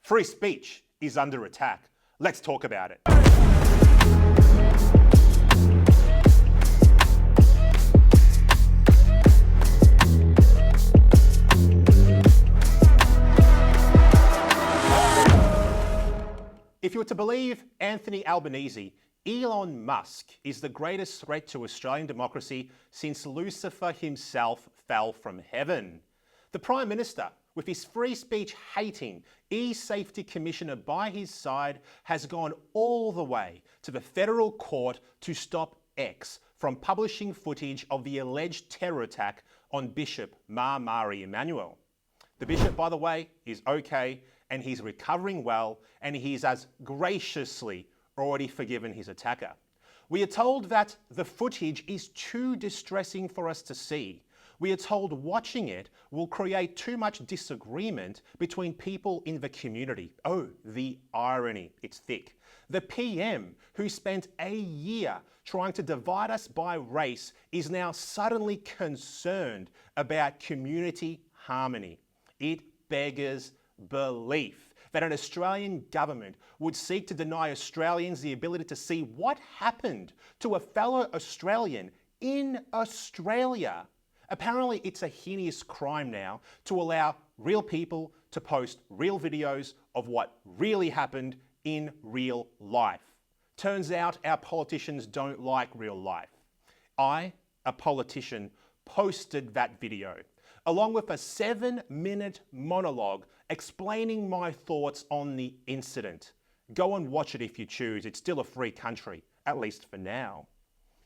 Free speech is under attack. Let's talk about it. If you were to believe Anthony Albanese, Elon Musk is the greatest threat to Australian democracy since Lucifer himself fell from heaven. The Prime Minister, with his free speech hating e-safety commissioner by his side, has gone all the way to the federal court to stop X from publishing footage of the alleged terror attack on Bishop Mari Emmanuel. The bishop, by the way, is okay and he's recovering well, and he's as graciously already forgiven his attacker. We are told that the footage is too distressing for us to see. We are told watching it will create too much disagreement between people in the community. Oh, the irony, it's thick. The PM, who spent a year trying to divide us by race, is now suddenly concerned about community harmony. It beggars belief that an Australian government would seek to deny Australians the ability to see what happened to a fellow Australian in Australia. Apparently, it's a heinous crime now to allow real people to post real videos of what really happened in real life. Turns out our politicians don't like real life. I, a politician, posted that video, along with a 7-minute monologue explaining my thoughts on the incident. Go and watch it if you choose. It's still a free country, at least for now.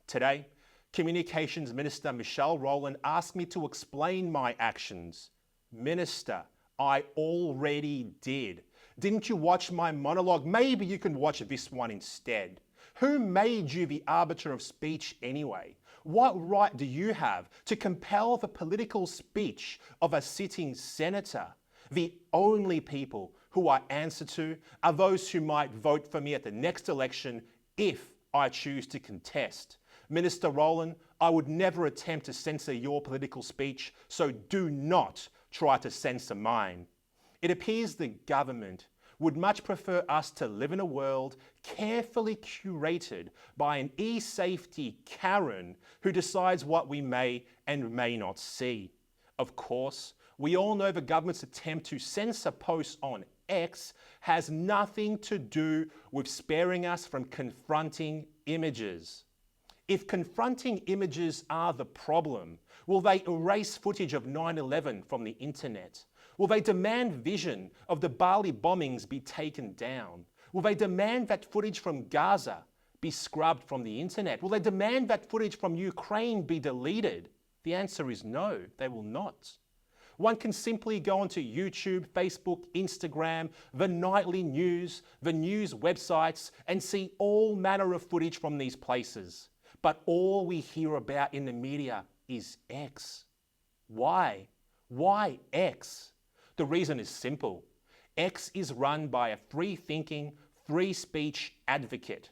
Today, Communications Minister Michelle Rowland asked me to explain my actions. Minister, I already did. Didn't you watch my monologue? Maybe you can watch this one instead. Who made you the arbiter of speech anyway? What right do you have to compel the political speech of a sitting senator? The only people who I answer to are those who might vote for me at the next election if I choose to contest. Minister Rowland, I would never attempt to censor your political speech, so do not try to censor mine. It appears the government would much prefer us to live in a world carefully curated by an e-safety Karen who decides what we may and may not see. Of course, we all know the government's attempt to censor posts on X has nothing to do with sparing us from confronting images. If confronting images are the problem, will they erase footage of 9/11 from the internet? Will they demand vision of the Bali bombings be taken down? Will they demand that footage from Gaza be scrubbed from the internet? Will they demand that footage from Ukraine be deleted? The answer is no, they will not. One can simply go onto YouTube, Facebook, Instagram, the nightly news, the news websites, and see all manner of footage from these places. But all we hear about in the media is X. Why? Why X? The reason is simple. X is run by a free-thinking, free speech advocate.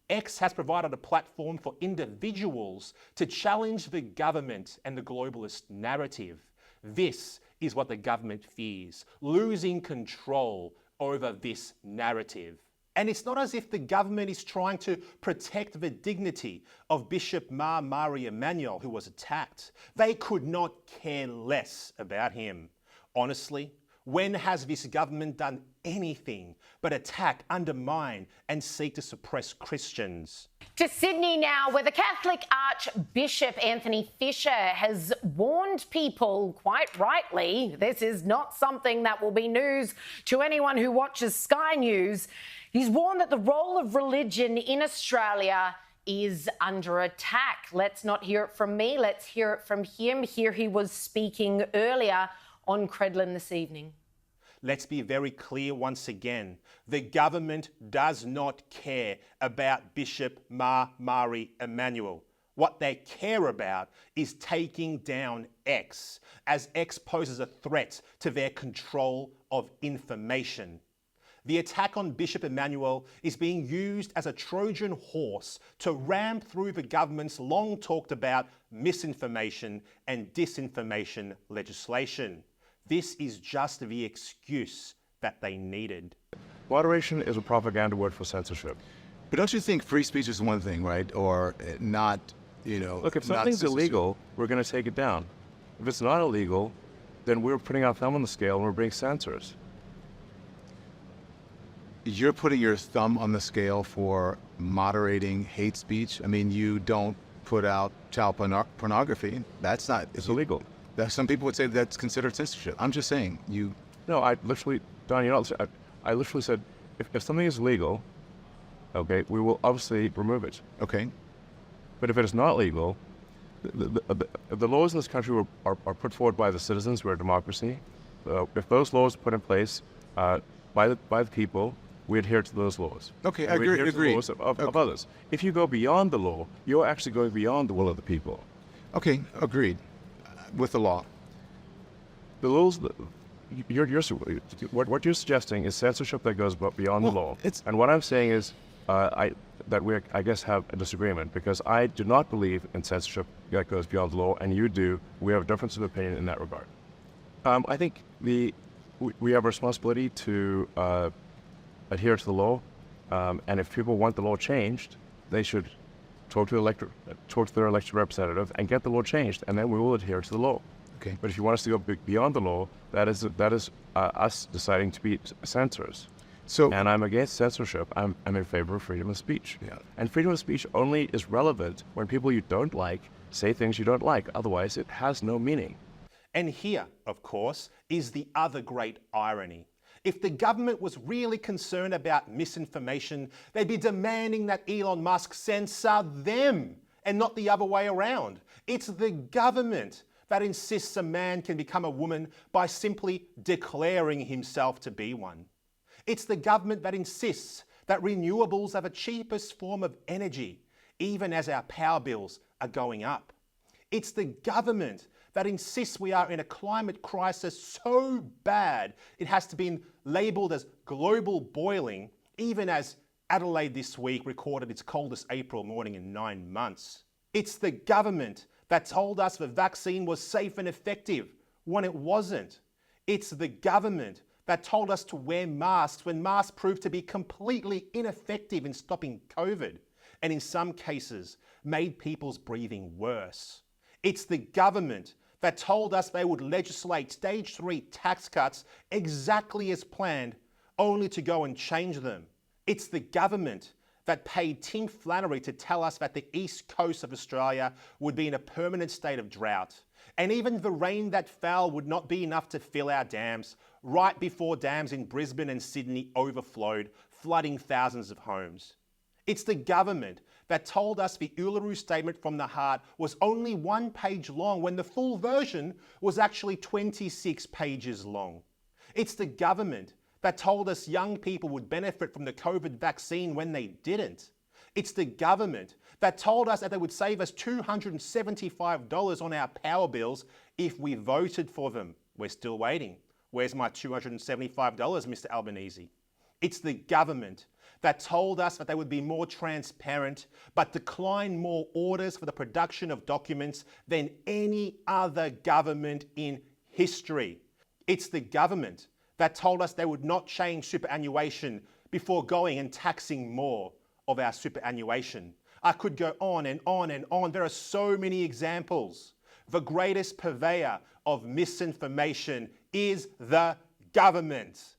X has provided a platform for individuals to challenge the government and the globalist narrative. This is what the government fears, losing control over this narrative. And it's not as if the government is trying to protect the dignity of Bishop Mari Emmanuel, who was attacked. They could not care less about him. Honestly, when has this government done anything but attack, undermine, and seek to suppress Christians? To Sydney now, where the Catholic Archbishop Anthony Fisher has warned people, quite rightly, this is not something that will be news to anyone who watches Sky News. He's warned that the role of religion in Australia is under attack. Let's not hear it from me, let's hear it from him. Here he was speaking earlier on Credlin this evening. Let's be very clear once again. The government does not care about Bishop Mari Emmanuel. What they care about is taking down X, as X poses a threat to their control of information. The attack on Bishop Emmanuel is being used as a Trojan horse to ram through the government's long talked about misinformation and disinformation legislation. This is just the excuse that they needed. Moderation is a propaganda word for censorship. But don't you think free speech is one thing, right? Or not, Look, if not something's censorship? illegal, we're going to take it down. If it's not illegal, then we're putting our thumb on the scale and we're being censors. You're putting your thumb on the scale for moderating hate speech. I mean, you don't put out child pornography. That's not... It's illegal. Some people would say that's considered censorship. I'm just saying, you... No, I literally, Don, I literally said, if something is legal, okay, we will obviously remove it. Okay. But if it is not legal, the laws in this country are put forward by the citizens. We're a democracy. If those laws are put in place by the people, we adhere to those laws. Okay, And we adhere to the agree. laws of others. If you go beyond the law, you're actually going beyond the will of the people. Okay, agreed. With the law. The laws, what you're suggesting is censorship that goes beyond the law. And what I'm saying is that we, I guess, have a disagreement, because I do not believe in censorship that goes beyond the law, and you do. We have a difference of opinion in that regard. I think we have a responsibility to adhere to the law, and if people want the law changed, they should talk to their elected representative and get the law changed, and then we will adhere to the law. Okay. But if you want us to go beyond the law, that is us deciding to be censors. So, And I'm against censorship. I'm in favor of freedom of speech. Yeah. And freedom of speech only is relevant when people you don't like say things you don't like. Otherwise, it has no meaning. And here, of course, is the other great irony. If the government was really concerned about misinformation, they'd be demanding that Elon Musk censor them and not the other way around. It's the government that insists a man can become a woman by simply declaring himself to be one. It's the government that insists that renewables are the cheapest form of energy, even as our power bills are going up. It's the government that insists we are in a climate crisis so bad it has to be labelled as global boiling, even as Adelaide this week recorded its coldest April morning in 9 months. It's the government that told us the vaccine was safe and effective when it wasn't. It's the government that told us to wear masks when masks proved to be completely ineffective in stopping COVID, and in some cases made people's breathing worse. It's the government that told us they would legislate stage 3 tax cuts exactly as planned, only to go and change them. It's the government that paid Tim Flannery to tell us that the east coast of Australia would be in a permanent state of drought. And even the rain that fell would not be enough to fill our dams, right before dams in Brisbane and Sydney overflowed, flooding thousands of homes. It's the government that told us the Uluru Statement from the Heart was only 1 page long when the full version was actually 26 pages long. It's the government that told us young people would benefit from the COVID vaccine when they didn't. It's the government that told us that they would save us $275 on our power bills if we voted for them. We're still waiting. Where's my $275, Mr. Albanese? It's the government that told us that they would be more transparent, but declined more orders for the production of documents than any other government in history. It's the government that told us they would not change superannuation before going and taxing more of our superannuation. I could go on and on and on. There are so many examples. The greatest purveyor of misinformation is the government,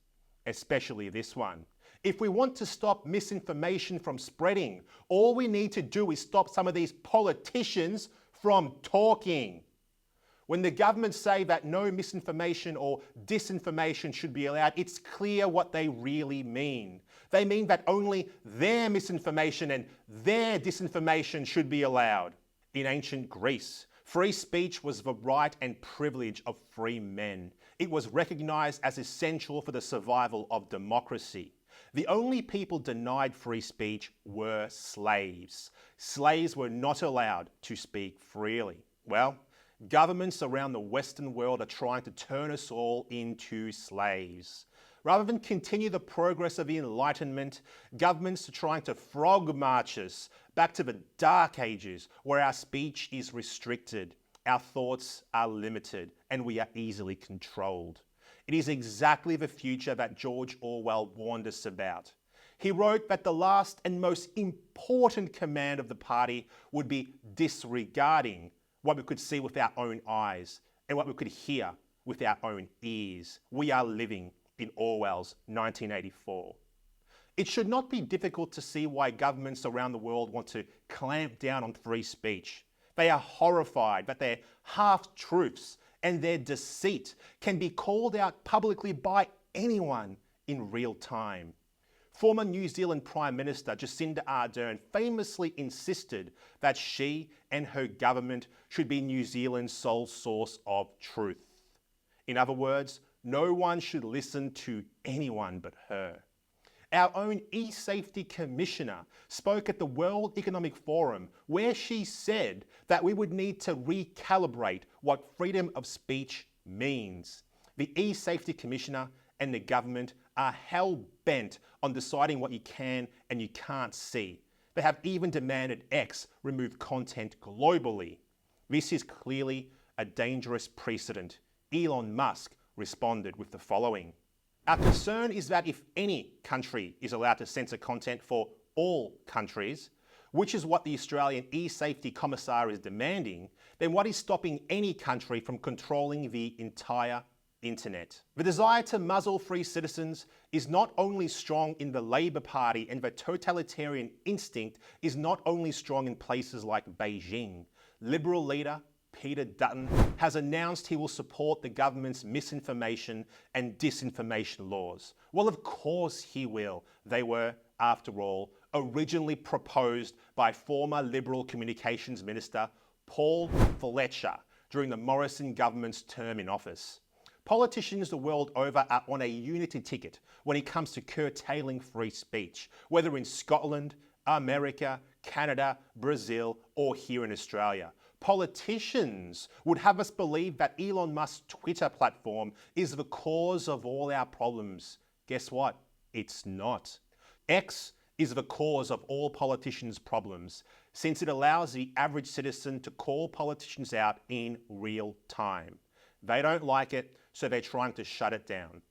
especially this one. If we want to stop misinformation from spreading, all we need to do is stop some of these politicians from talking. When the government say that no misinformation or disinformation should be allowed, it's clear what they really mean. They mean that only their misinformation and their disinformation should be allowed. In ancient Greece, free speech was the right and privilege of free men. It was recognized as essential for the survival of democracy. The only people denied free speech were slaves. Slaves were not allowed to speak freely. Well, governments around the Western world are trying to turn us all into slaves. Rather than continue the progress of the Enlightenment, governments are trying to frog march us back to the Dark Ages, where our speech is restricted, our thoughts are limited, and we are easily controlled. It is exactly the future that George Orwell warned us about. He wrote that the last and most important command of the party would be disregarding what we could see with our own eyes and what we could hear with our own ears. We are living in Orwell's 1984. It should not be difficult to see why governments around the world want to clamp down on free speech. They are horrified that their half-truths and their deceit can be called out publicly by anyone in real time. Former New Zealand Prime Minister Jacinda Ardern famously insisted that she and her government should be New Zealand's sole source of truth. In other words, no one should listen to anyone but her. Our own e-safety commissioner spoke at the World Economic Forum, where she said that we would need to recalibrate what freedom of speech means. The e-safety commissioner and the government are hell-bent on deciding what you can and you can't see. They have even demanded X remove content globally. This is clearly a dangerous precedent. Elon Musk responded with the following. Our concern is that if any country is allowed to censor content for all countries, which is what the Australian e-safety commissar is demanding, then what is stopping any country from controlling the entire internet? The desire to muzzle free citizens is not only strong in the Labor Party, and the totalitarian instinct is not only strong in places like Beijing. Liberal leader Peter Dutton has announced he will support the government's misinformation and disinformation laws. Well, of course he will. They were, after all, originally proposed by former Liberal Communications Minister Paul Fletcher during the Morrison government's term in office. Politicians the world over are on a unity ticket when it comes to curtailing free speech, whether in Scotland, America, Canada, Brazil, or here in Australia. Politicians would have us believe that Elon Musk's Twitter platform is the cause of all our problems. Guess what? It's not. X is the cause of all politicians' problems, since it allows the average citizen to call politicians out in real time. They don't like it, so they're trying to shut it down.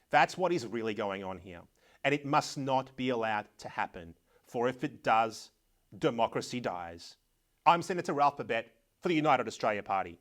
That's what is really going on here, and it must not be allowed to happen, for if it does, democracy dies. I'm Senator Ralph Babet for the United Australia Party.